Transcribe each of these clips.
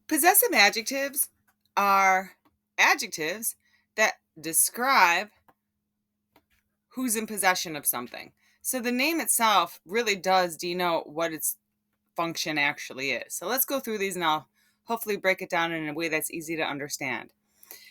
Possessive adjectives are adjectives that describe who's in possession of something. So the name itself really does denote what its function actually is. So let's go through these and I'll hopefully break it down in a way that's easy to understand.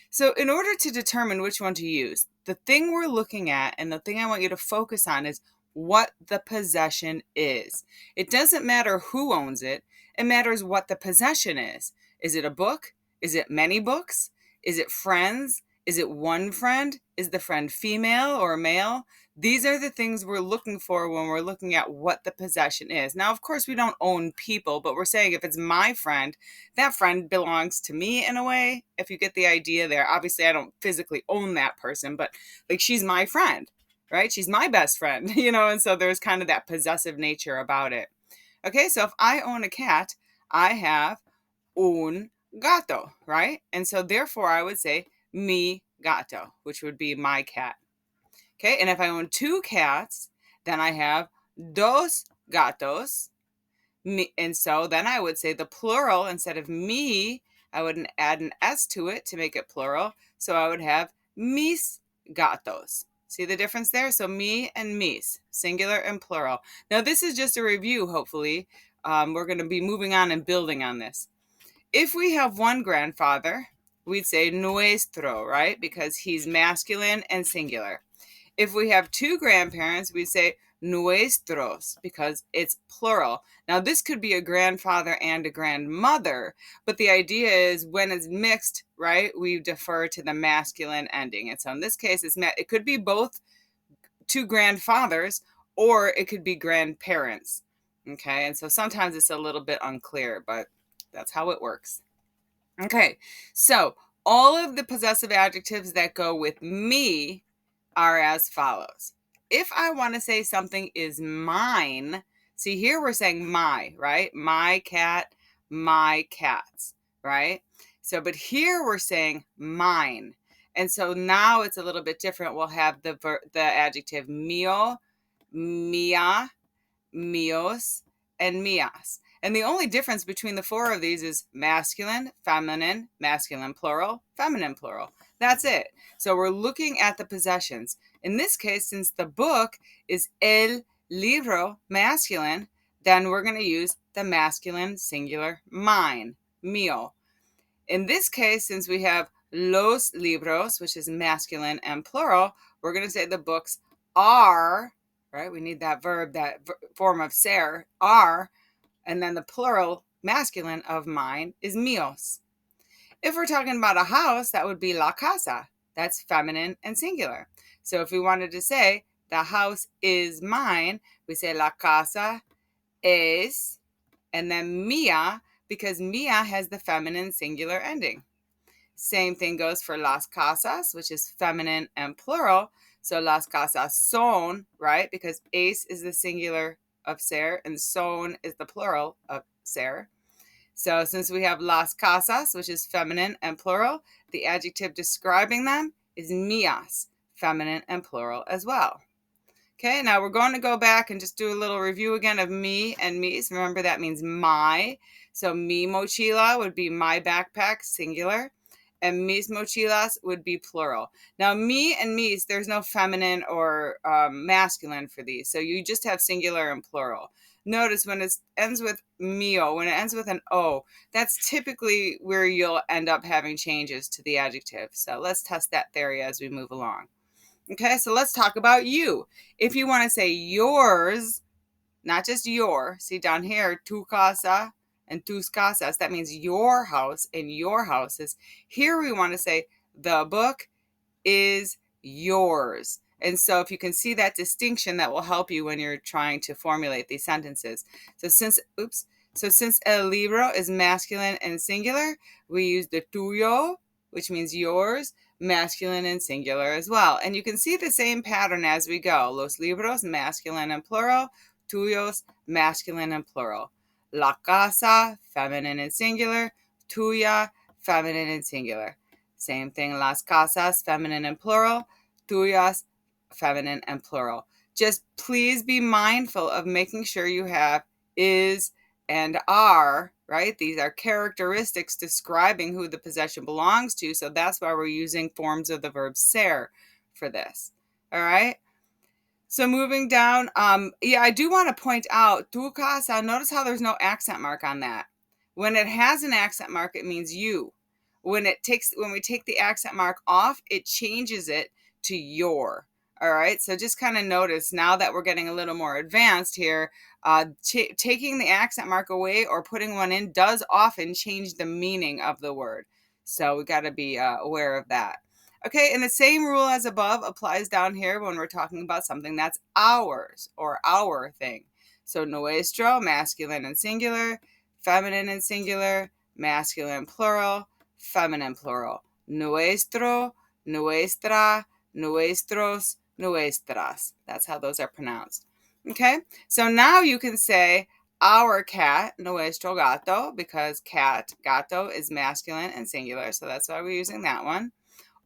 So in order to determine which one to use, the thing we're looking at and the thing I want you to focus on is what the possession is. It doesn't matter who owns it. It matters what the possession is. Is it a book? Is it many books? Is it friends? Is it one friend? Is the friend female or male? These are the things we're looking for when we're looking at what the possession is. Now, of course, we don't own people, but we're saying if it's my friend, that friend belongs to me in a way, if you get the idea there. Obviously, I don't physically own that person, but like she's my friend, right? She's my best friend, and so there's kind of that possessive nature about it. Okay, so if I own a cat, I have un gato, right? And so therefore I would say mi gato, which would be my cat. Okay, and if I own two cats, then I have dos gatos. And so then I would say the plural, instead of me, I would add an S to it to make it plural. So I would have mis gatos. See the difference there? So me and mis, singular and plural. Now this is just a review, hopefully. We're going to be moving on and building on this. If we have one grandfather, we'd say nuestro, right? Because he's masculine and singular. If we have two grandparents, we say nuestros because it's plural. Now, this could be a grandfather and a grandmother, but the idea is when it's mixed, right, we defer to the masculine ending. And so in this case, it could be both two grandfathers or it could be grandparents. Okay, and so sometimes it's a little bit unclear, but that's how it works. Okay, so all of the possessive adjectives that go with me are as follows. If I want to say something is mine, see here we're saying my, right? My cat, my cats, right? So, but here we're saying mine. And so now it's a little bit different. We'll have the adjective mio, mia, mios, and mias. And the only difference between the four of these is masculine, masculine plural, feminine plural. That's it. So we're looking at the possessions. In this case, since the book is el libro, masculine, then we're going to use the masculine singular mine, mío. In this case, since we have los libros, which is masculine and plural, we're going to say the books are, right? We need that verb, that form of ser, are, and then the plural masculine of mine is míos. If we're talking about a house, that would be la casa. That's feminine and singular. So if we wanted to say the house is mine, we say la casa es, and then mía, because mía has the feminine singular ending. Same thing goes for las casas, which is feminine and plural. So las casas son, right? Because es is the singular of ser and son is the plural of ser. So since we have las casas, which is feminine and plural, the adjective describing them is mías, feminine and plural as well. Okay, now we're going to go back and just do a little review again of me and mis. Remember that means my. So mi mochila would be my backpack, singular, and mis mochilas would be plural. Now mi and mis, there's no feminine or masculine for these. So you just have singular and plural. Notice when it ends with mio, when it ends with an O, that's typically where you'll end up having changes to the adjective. So let's test that theory as we move along. Okay, so let's talk about you. If you want to say yours, not just your, see down here, tu casa and tus casas, that means your house and your houses. Here we want to say the book is yours. And so if you can see that distinction, that will help you when you're trying to formulate these sentences. So since el libro is masculine and singular, we use the tuyo, which means yours, masculine and singular as well. And you can see the same pattern as we go. Los libros, masculine and plural. Tuyos, masculine and plural. La casa, feminine and singular. Tuya, feminine and singular. Same thing, las casas, feminine and plural. Tuyas, feminine and plural. Just please be mindful of making sure you have is and are right? These are characteristics describing who the possession belongs to. So that's why we're using forms of the verb ser for this. All right. So moving down, yeah, I do want to point out tu casa. Notice how there's no accent mark on that. When it has an accent mark, it means you. When we take the accent mark off, it changes it to your. All right. So just kind of notice now that we're getting a little more advanced here, taking the accent mark away or putting one in does often change the meaning of the word. So we got to be aware of that. Okay, and the same rule as above applies down here when we're talking about something that's ours or our thing. So nuestro, masculine and singular, feminine and singular, masculine plural, feminine plural. Nuestro, nuestra, nuestros, nuestras. That's how those are pronounced. Okay, so now you can say our cat, nuestro gato, because cat, gato is masculine and singular, so that's why we're using that one.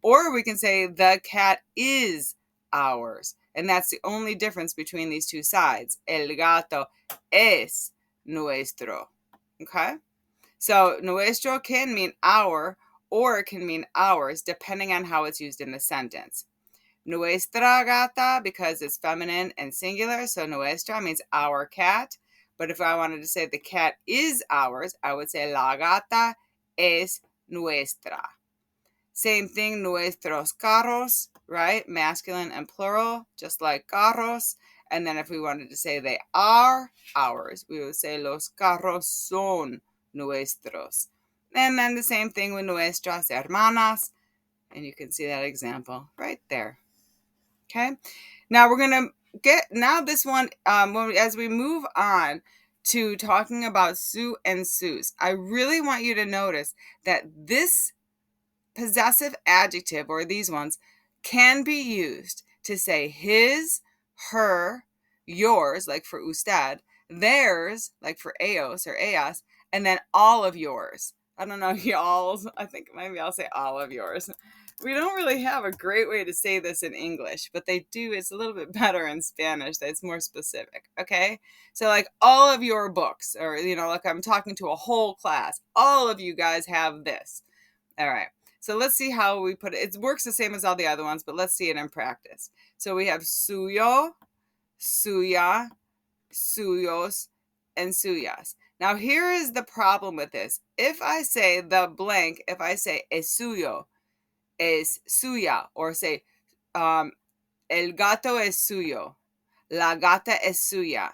Or we can say the cat is ours. And that's the only difference between these two sides. El gato es nuestro. Okay? So nuestro can mean our or it can mean ours depending on how it's used in the sentence. Nuestra gata because it's feminine and singular. So nuestra means our cat. But if I wanted to say the cat is ours, I would say la gata es nuestra. Same thing, nuestros carros, right? Masculine and plural, just like carros. And then if we wanted to say they are ours, we would say los carros son nuestros. And then the same thing with nuestras hermanas. And you can see that example right there. Okay. Now we're going to now this one, as we move on to talking about su and sus, I really want you to notice that this possessive adjective, or these ones, can be used to say his, her, yours, like for usted, theirs, like for ellos or ellas, and then all of yours. I don't know, y'all's. I think maybe I'll say all of yours. We don't really have a great way to say this in English, but they do. It's a little bit better in Spanish. That's more specific. Okay. So, like all of your books, or, like I'm talking to a whole class, all of you guys have this. All right. So let's see how we put it. It works the same as all the other ones, but let's see it in practice. So we have suyo, suya, suyos, and suyas. Now here is the problem with this. If I say the blank, if I say es suyo, es suya, or say el gato es suyo, la gata es suya.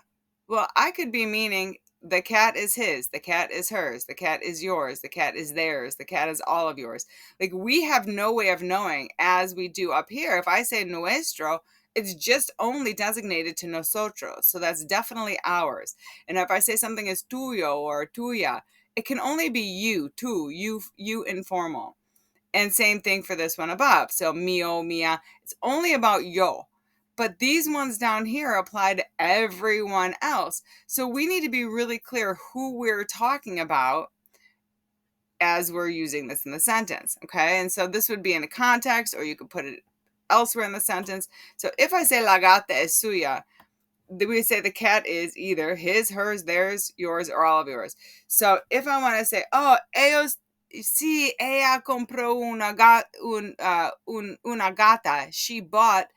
Well, I could be meaning the cat is his, the cat is hers, the cat is yours, the cat is theirs, the cat is all of yours. Like we have no way of knowing as we do up here. If I say nuestro, it's just only designated to nosotros. So that's definitely ours. And if I say something is tuyo or tuya, it can only be you, tú, you informal. And same thing for this one above. So mio, mia, it's only about yo. But these ones down here apply to everyone else. So we need to be really clear who we're talking about as we're using this in the sentence. Okay. And so this would be in a context, or you could put it elsewhere in the sentence. So if I say la gata es suya, we say the cat is either his, hers, theirs, yours, or all of yours. So if I want to say, oh, ellos, sí, ella compró una gata. She bought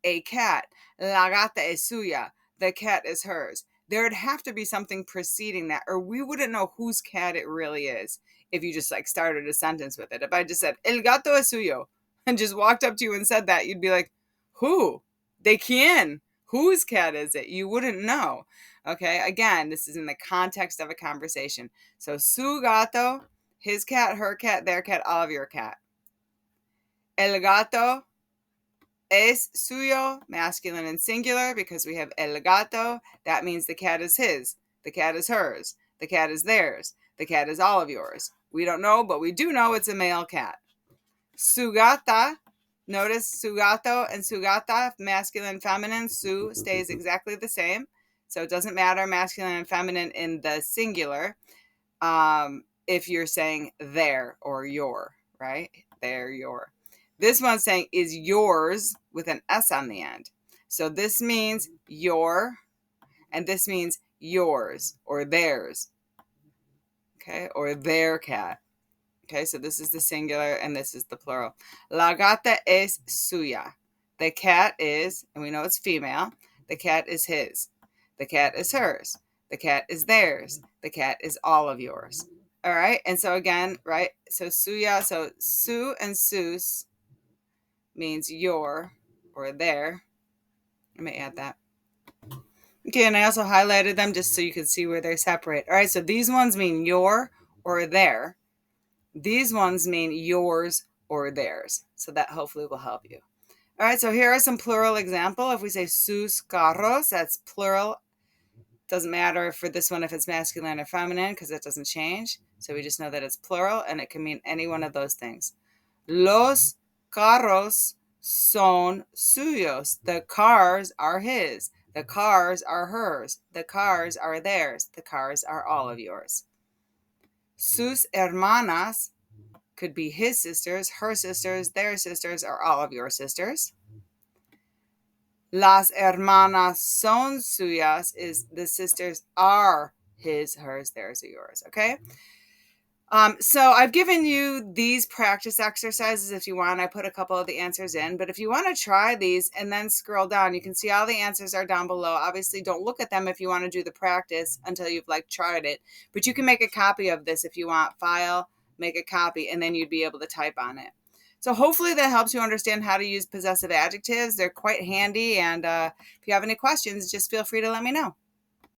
a cat. La gata es suya. The cat is hers. There would have to be something preceding that, or we wouldn't know whose cat it really is if you just like started a sentence with it. If I just said, el gato es suyo, and just walked up to you and said that, you'd be like, who? ¿De quién? Whose cat is it? You wouldn't know. Okay, again, this is in the context of a conversation. So su gato, his cat, her cat, their cat, all of your cat. El gato es suyo, masculine and singular, because we have el gato. That means the cat is his, the cat is hers, the cat is theirs, the cat is all of yours. We don't know, but we do know it's a male cat. Su gata. Notice su gato and su gata, masculine, feminine. Su stays exactly the same. So it doesn't matter masculine and feminine in the singular if you're saying their or your, right? Their, your. This one's saying is yours with an S on the end. So this means your, and this means yours or theirs. okay, or their cat. Okay, so this is the singular and this is the plural. La gata es suya. The cat is, and we know it's female, the cat is his. The cat is hers. The cat is theirs. The cat is all of yours. All right, and so again, right, so suya, so su and sus means your or their. Let me add that. Okay, and I also highlighted them just so you can see where they're separate. All right, so these ones mean your or their. These ones mean yours or theirs. So that hopefully will help you. All right, so here are some plural example. If we say sus carros, that's plural. Doesn't matter for this one if it's masculine or feminine because it doesn't change. So we just know that it's plural and it can mean any one of those things. Los carros son suyos. The cars are his. The cars are hers. The cars are theirs. The cars are all of yours. Sus hermanas could be his sisters, her sisters, their sisters, or all of your sisters. Las hermanas son suyas is the sisters are his, hers, theirs, or yours. Okay. So I've given you these practice exercises. If you want, I put a couple of the answers in, but if you want to try these and then scroll down, you can see all the answers are down below. Obviously don't look at them if you want to do the practice until you've tried it, but you can make a copy of this if you want. File, make a copy, and then you'd be able to type on it. So hopefully that helps you understand how to use possessive adjectives. They're quite handy. And if you have any questions, just feel free to let me know.